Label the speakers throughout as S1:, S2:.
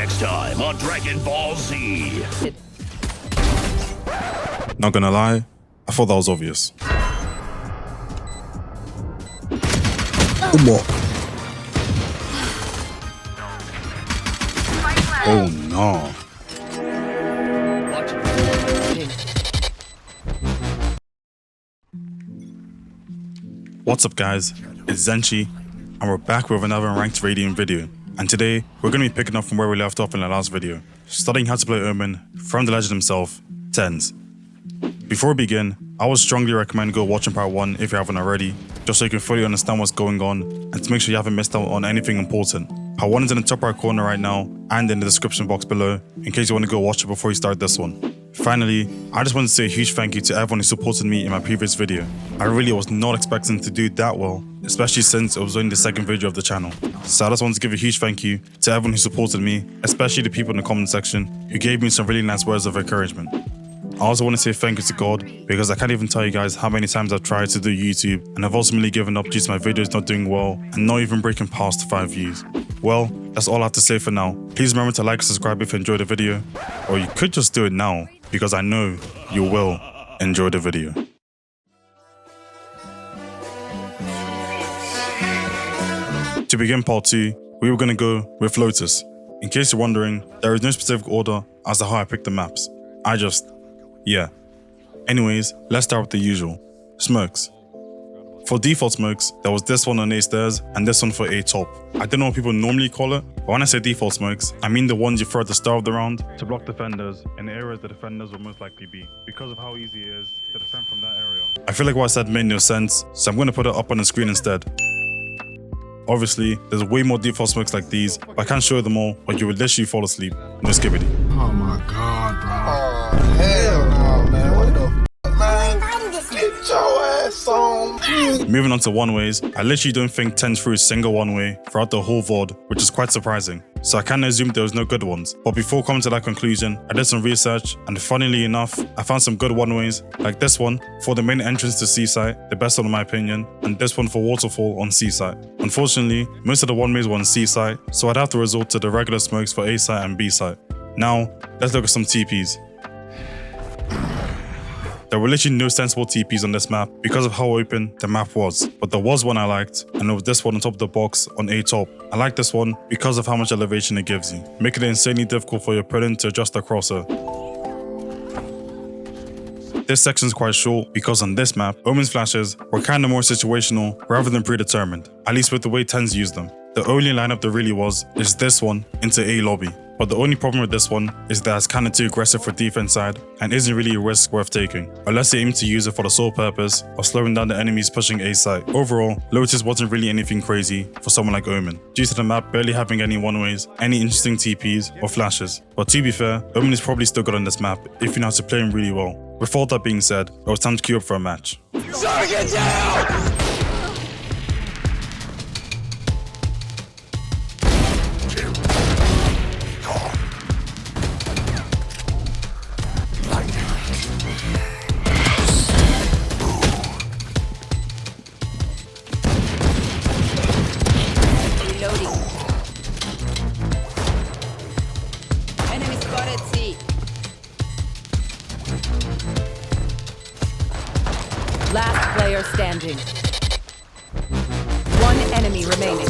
S1: Next time on Dragon Ball Z.
S2: Not gonna lie, I thought that was obvious. Oh no. What's up guys, it's Zenshi and we're back with another Unranked Radiant video. And today, we're going to be picking up from where we left off in the last video, studying how to play Omen from the legend himself, Tenz. Before we begin, I would strongly recommend go watching part 1 if you haven't already, just so you can fully understand what's going on and to make sure you haven't missed out on anything important. Part 1 is in the top right corner right now and in the description box below in case you want to go watch it before you start this one. Finally, I just want to say a huge thank you to everyone who supported me in my previous video. I really was not expecting to do that well, especially since it was only the second video of the channel. So I just want to give a huge thank you to everyone who supported me, especially the people in the comment section who gave me some really nice words of encouragement. I also want to say thank you to God because I can't even tell you guys how many times I've tried to do YouTube and I've ultimately given up due to my videos not doing well and not even breaking past 5 views. Well, that's all I have to say for now. Please remember to like and subscribe if you enjoyed the video, or you could just do it now because I know you will enjoy the video. To begin part 2, we were going to go with Lotus. In case you're wondering, there is no specific order as to how I picked the maps. Yeah. Anyways, let's start with the usual. Smokes. For default smokes, there was this one on A stairs and this one for A top. I don't know what people normally call it, but when I say default smokes, I mean the ones you throw at the start of the round to block defenders in the areas the defenders will most likely be, because of how easy it is to defend from that area. I feel like what I said made no sense, so I'm going to put it up on the screen instead. Obviously, there's way more default smokes like these, but I can't show them all, or you would literally fall asleep. No skibbity.
S3: Oh my god, bro.
S4: Oh, hell no, man. What the f, man? Get your ass on.
S2: Moving on to one-ways, I literally don't think Tenz threw a single one-way throughout the whole VOD, which is quite surprising. So I can assume there was no good ones. But before coming to that conclusion, I did some research, and funnily enough, I found some good one-ways, like this one for the main entrance to C site, the best one in my opinion, and this one for waterfall on C site. Unfortunately, most of the one-ways were on C site, so I'd have to resort to the regular smokes for A site and B site. Now, let's look at some TPs. There were literally no sensible TPs on this map because of how open the map was, but there was one I liked, and it was this one on top of the box on A top. I like this one because of how much elevation it gives you, making it insanely difficult for your opponent to adjust the crosser. This section is quite short because on this map, Omen's flashes were kinda more situational rather than predetermined, at least with the way Tenz used them. The only lineup there really was is this one into A lobby. But the only problem with this one is that it's kinda too aggressive for defense side and isn't really a risk worth taking, unless you aim to use it for the sole purpose of slowing down the enemies pushing A site. Overall, Lotus wasn't really anything crazy for someone like Omen, due to the map barely having any one-ways, any interesting TPs or flashes. But to be fair, Omen is probably still good on this map if you know how to play him really well. With all that being said, it was time to queue up for a match.
S4: Get down!
S5: Last player standing. One enemy remaining.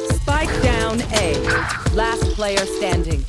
S5: Spike down A. Last player standing.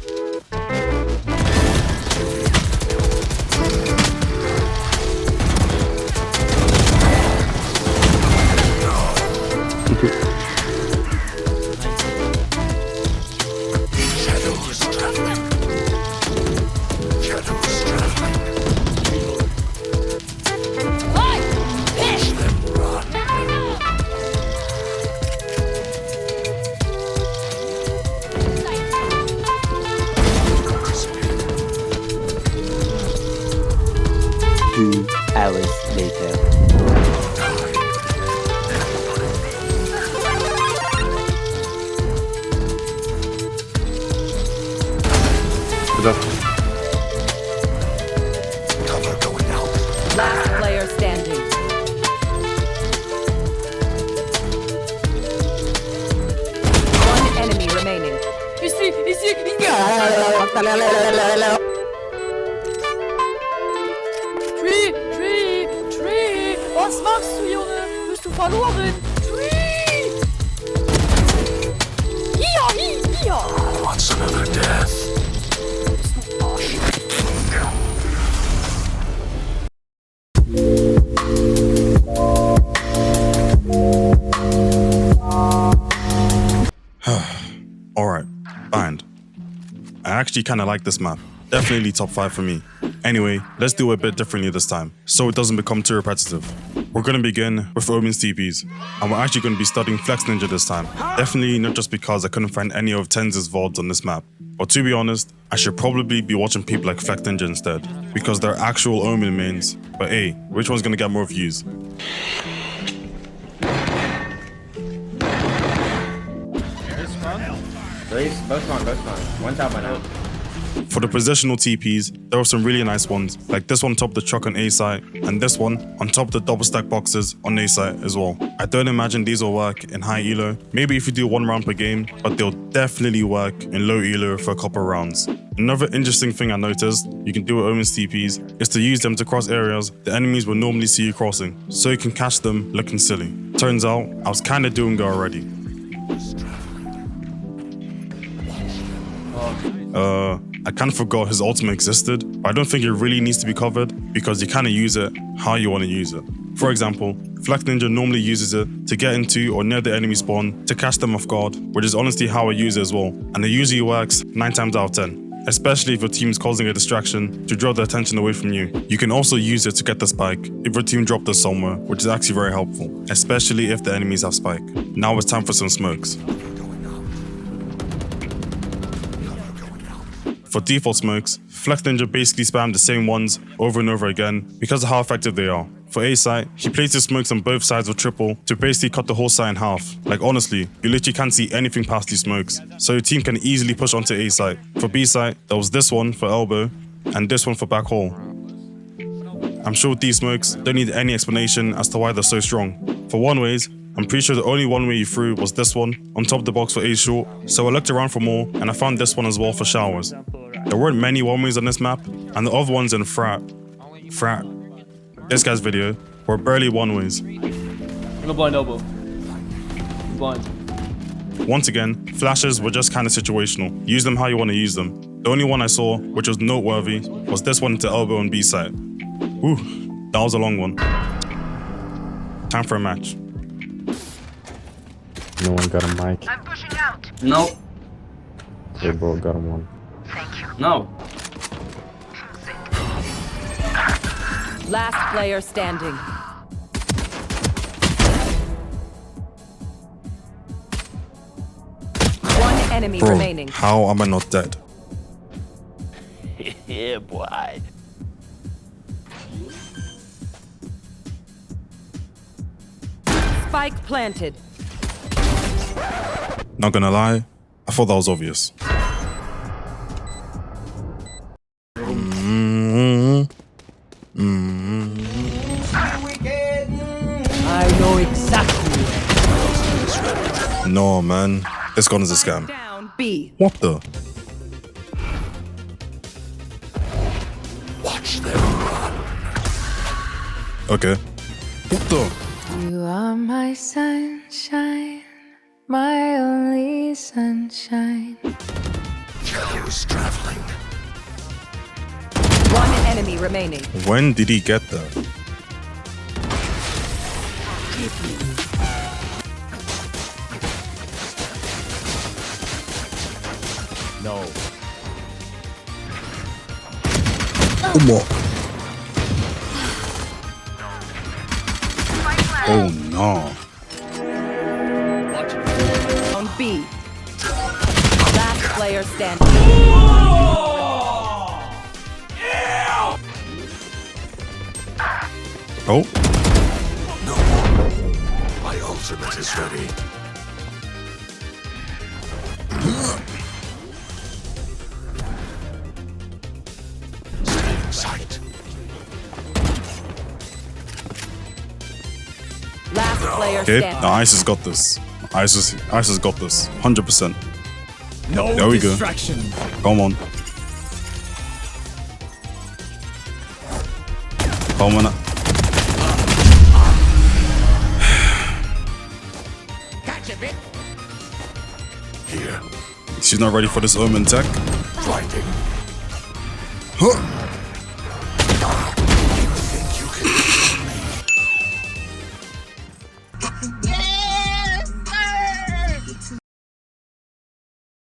S6: Hours later.
S5: Last player standing. One enemy remaining.
S7: Tree. Was machst du, Junge? Bist du verloren? Tree. Hier.
S1: What's another death?
S2: Alright, fine. I actually kinda like this map. Definitely top 5 for me. Anyway, let's do it a bit differently this time, so it doesn't become too repetitive. We're gonna begin with Omen's TPs, and we're actually gonna be studying Flex Ninja this time. Definitely not just because I couldn't find any of Tenz's VODs on this map, but to be honest, I should probably be watching people like Flex Ninja instead, because they're actual Omen mains. But hey, which one's gonna get more views?
S6: Both spawn. One top, one out.
S2: For the positional TPs, there are some really nice ones, like this one on top of the truck on A site, and this one on top of the double stack boxes on A site as well. I don't imagine these will work in high elo, maybe if you do 1 round per game, but they'll definitely work in low elo for a couple rounds. Another interesting thing I noticed you can do with Omen's TPs is to use them to cross areas the enemies will normally see you crossing, so you can catch them looking silly. Turns out, I was kinda doing that already. I kinda forgot his ultimate existed, but I don't think it really needs to be covered because you kinda use it how you wanna use it. For example, Flex Ninja normally uses it to get into or near the enemy spawn to catch them off guard, which is honestly how I use it as well, and it usually works 9 times out of 10. Especially if your team is causing a distraction to draw their attention away from you. You can also use it to get the spike if your team dropped us somewhere, which is actually very helpful, especially if the enemies have spike. Now it's time for some smokes. For default smokes, Flex Ninja basically spammed the same ones over and over again because of how effective they are. For A site, he places smokes on both sides of triple to basically cut the whole site in half. Like honestly, you literally can't see anything past these smokes, so your team can easily push onto A site. For B site, there was this one for elbow, and this one for back hole. I'm sure these smokes don't need any explanation as to why they're so strong. For one ways, I'm pretty sure the only one way you threw was this one on top of the box for A short, so I looked around for more and I found this one as well for showers. There weren't many one ways on this map, and the other ones in this guy's video were barely one ways.
S8: No blind elbow. Blind.
S2: Once again, flashes were just kind of situational. Use them how you want to use them. The only one I saw, which was noteworthy, was this one to elbow on B side. Whew, that was a long one. Time for a match.
S9: No one got a mic.
S10: I'm pushing out.
S8: No.
S9: They both got him one.
S10: Thank you.
S8: No.
S5: Last player standing. One enemy
S2: Bro,
S5: remaining.
S2: how am I not dead?
S1: Yeah, boy.
S5: Spike planted.
S2: Not gonna lie, I thought that was obvious.
S7: I know exactly.
S2: No man, this gun is a scam.
S5: Down B.
S2: What the?
S1: Watch them run.
S2: Okay. What the?
S11: You are my sunshine, my only sunshine.
S1: Shadows traveling.
S5: One enemy remaining.
S2: When did he get there?
S1: No.
S2: Oh no.
S5: On B. Last player standing.
S2: Oh.
S1: No. My ultimate is ready.
S5: player
S2: Okay,
S5: standing.
S2: the Ice has got this. Ice has got this. 100%.
S1: No
S2: There we go.
S1: distraction.
S2: Come on. Come on.
S1: Here.
S2: She's not ready for this Omen tech.
S1: Blinding.
S2: Huh.